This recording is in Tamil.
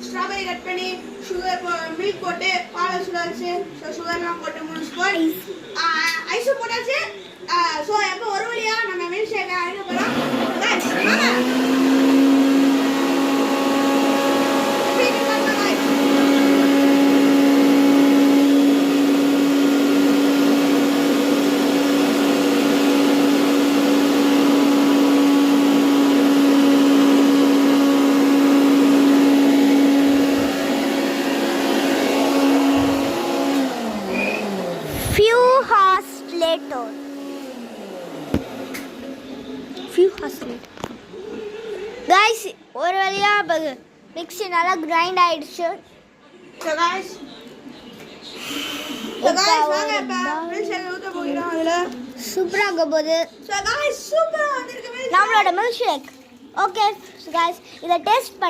ஸ்ட்ராபெரி கட் பண்ணி சுகர் மில்க் போட்டு பாலை சுட வச்சு சுகர்லாம் போட்டு 3 ஸ்பூன் ஐஸ் போட்டாச்சு. ஸோ எப்போ ஒரு வழியா நம்ம மில்க் ஷேக் அடிக்க போகிறோம். गाइस ஒரு வழியா மிக்ஸி நல்லா கிரைண்ட் ஆயிடுச்சு. So guys வாங்க இப்ப மில்க் ஷேக் ஊத்த போறோம். அதுல சூப்பரா போகுது. So guys சூப்பரா வந்திருக்கு நம்மளோட மில்க் ஷேக். ஓகே guys இத டேஸ்ட் பண்ணி